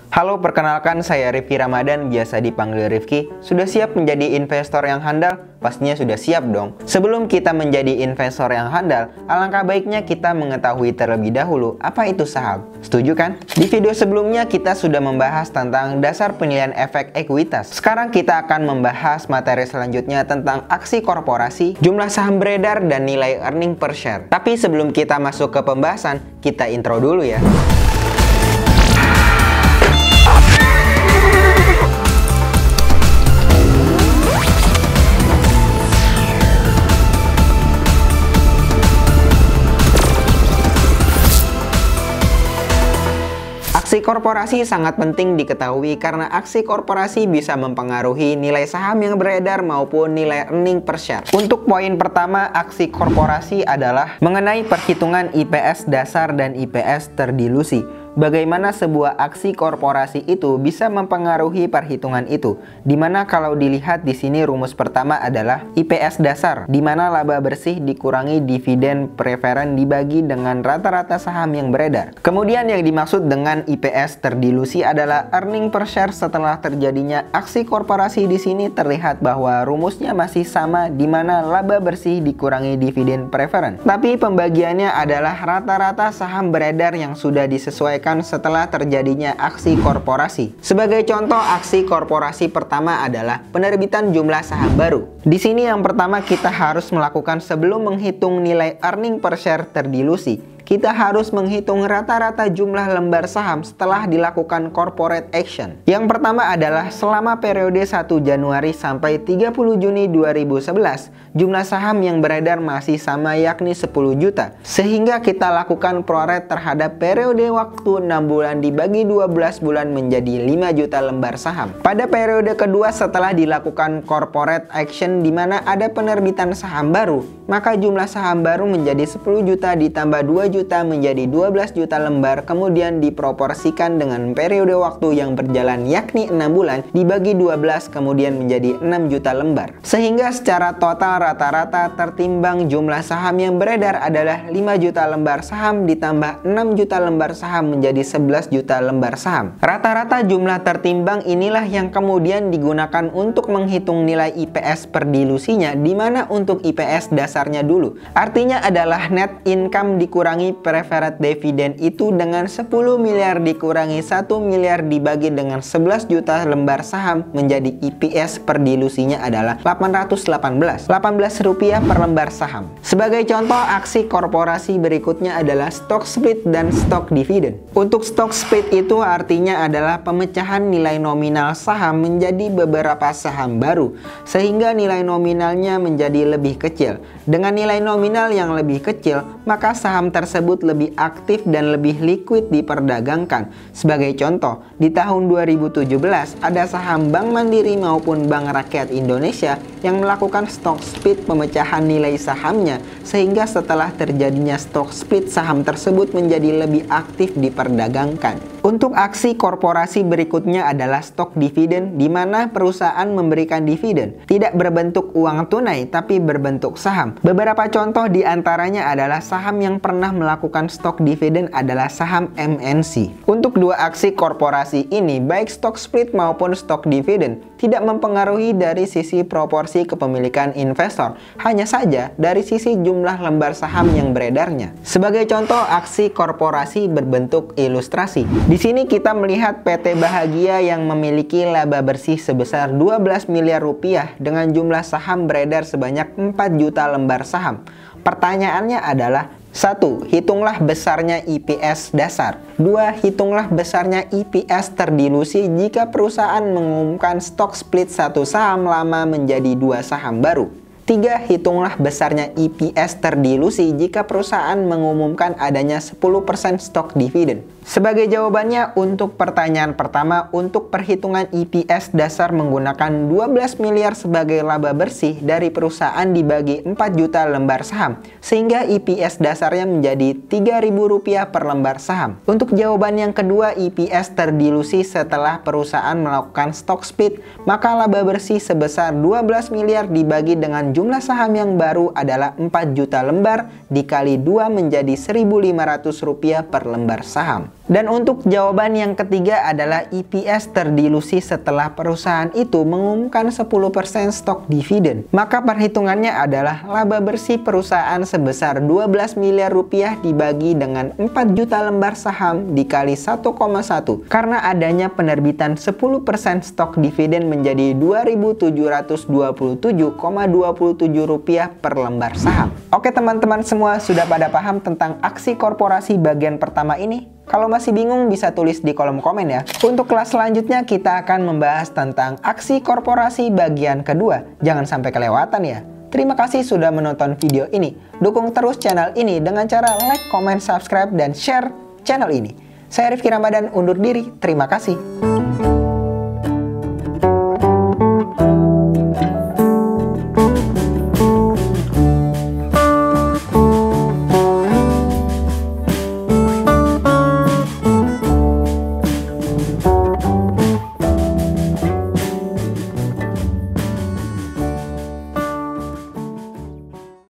Halo, perkenalkan saya Rifki Ramadan, biasa dipanggil Rifki. Sudah siap menjadi investor yang handal? Pastinya sudah siap dong. Sebelum kita menjadi investor yang handal, alangkah baiknya kita mengetahui terlebih dahulu apa itu saham. Setuju kan? Di video sebelumnya kita sudah membahas tentang dasar penilaian efek ekuitas. Sekarang kita akan membahas materi selanjutnya tentang aksi korporasi, jumlah saham beredar, dan nilai earning per share. Tapi sebelum kita masuk ke pembahasan, kita intro dulu ya. Aksi korporasi sangat penting diketahui karena aksi korporasi bisa mempengaruhi nilai saham yang beredar maupun nilai earning per share. Untuk poin pertama, aksi korporasi adalah mengenai perhitungan IPS dasar dan IPS terdilusi. Bagaimana sebuah aksi korporasi itu bisa mempengaruhi perhitungan itu? Dimana kalau dilihat di sini rumus pertama adalah IPS dasar, dimana laba bersih dikurangi dividen preferen dibagi dengan rata-rata saham yang beredar. Kemudian yang dimaksud dengan IPS terdilusi adalah earning per share setelah terjadinya aksi korporasi. Di sini terlihat bahwa rumusnya masih sama, dimana laba bersih dikurangi dividen preferen. Tapi pembagiannya adalah rata-rata saham beredar yang sudah disesuaikan setelah terjadinya aksi korporasi. Sebagai contoh, aksi korporasi pertama adalah penerbitan jumlah saham baru. Di sini yang pertama kita harus melakukan sebelum menghitung nilai earning per share terdilusi. Kita harus menghitung rata-rata jumlah lembar saham setelah dilakukan corporate action. Yang pertama adalah selama periode 1 Januari sampai 30 Juni 2011, jumlah saham yang beredar masih sama, yakni 10 juta. Sehingga kita lakukan prorate terhadap periode waktu 6 bulan dibagi 12 bulan menjadi 5 juta lembar saham. Pada periode kedua setelah dilakukan corporate action di mana ada penerbitan saham baru, maka jumlah saham baru menjadi 10 juta ditambah 2 juta menjadi 12 juta lembar, kemudian diproporsikan dengan periode waktu yang berjalan yakni 6 bulan dibagi 12 kemudian menjadi 6 juta lembar. Sehingga secara total rata-rata tertimbang jumlah saham yang beredar adalah 5 juta lembar saham ditambah 6 juta lembar saham menjadi 11 juta lembar saham. Rata-rata jumlah tertimbang inilah yang kemudian digunakan untuk menghitung nilai IPS per dilusinya, dimana untuk IPS dasarnya dulu. Artinya adalah net income dikurangi preferred dividend itu dengan 10 miliar dikurangi 1 miliar dibagi dengan 11 juta lembar saham menjadi IPS per dilusinya adalah 18 rupiah per lembar saham. Sebagai contoh aksi korporasi berikutnya adalah stock split dan stock dividend. Untuk stock split itu artinya adalah pemecahan nilai nominal saham menjadi beberapa saham baru sehingga nilai nominalnya menjadi lebih kecil. Dengan nilai nominal yang lebih kecil, maka saham tersebut lebih aktif dan lebih liquid diperdagangkan. Sebagai contoh, di tahun 2017 ada saham Bank Mandiri maupun Bank Rakyat Indonesia yang melakukan stock split pemecahan nilai sahamnya, sehingga setelah terjadinya stock split saham tersebut menjadi lebih aktif diperdagangkan. Untuk aksi korporasi berikutnya adalah stock dividend, di mana perusahaan memberikan dividen tidak berbentuk uang tunai tapi berbentuk saham. Beberapa contoh diantaranya adalah saham yang pernah melakukan stock dividend adalah saham MNC. Untuk dua aksi korporasi ini, baik stock split maupun stock dividend tidak mempengaruhi dari sisi proporsi kepemilikan investor, hanya saja dari sisi jumlah lembar saham yang beredarnya. Sebagai contoh aksi korporasi berbentuk ilustrasi. Di sini kita melihat PT Bahagia yang memiliki laba bersih sebesar 12 miliar rupiah dengan jumlah saham beredar sebanyak 4 juta lembar saham. Pertanyaannya adalah: 1. Hitunglah besarnya IPS dasar. 2. Hitunglah besarnya IPS terdilusi jika perusahaan mengumumkan stock split satu saham lama menjadi 2 saham baru. 3. Hitunglah besarnya IPS terdilusi jika perusahaan mengumumkan adanya 10% stok dividen. Sebagai jawabannya untuk pertanyaan pertama, untuk perhitungan IPS dasar menggunakan 12 miliar sebagai laba bersih dari perusahaan dibagi 4 juta lembar saham, sehingga IPS dasarnya menjadi Rp3.000 per lembar saham. Untuk jawaban yang kedua, IPS terdilusi setelah perusahaan melakukan stock split, maka laba bersih sebesar 12 miliar dibagi dengan jumlah saham yang baru adalah 4 juta lembar dikali 2 menjadi Rp1.500 per lembar saham. Dan untuk jawaban yang ketiga adalah EPS terdilusi setelah perusahaan itu mengumumkan 10% stok dividen. Maka perhitungannya adalah laba bersih perusahaan sebesar 12 miliar rupiah dibagi dengan 4 juta lembar saham dikali 1,1. Karena adanya penerbitan 10% stok dividen menjadi 2.727,27 rupiah per lembar saham. Oke teman-teman semua, sudah pada paham tentang aksi korporasi bagian pertama ini? Kalau masih bingung bisa tulis di kolom komen ya. Untuk kelas selanjutnya kita akan membahas tentang aksi korporasi bagian kedua. Jangan sampai kelewatan ya. Terima kasih sudah menonton video ini. Dukung terus channel ini dengan cara like, comment, subscribe, dan share channel ini. Saya Rifki Ramadan undur diri. Terima kasih.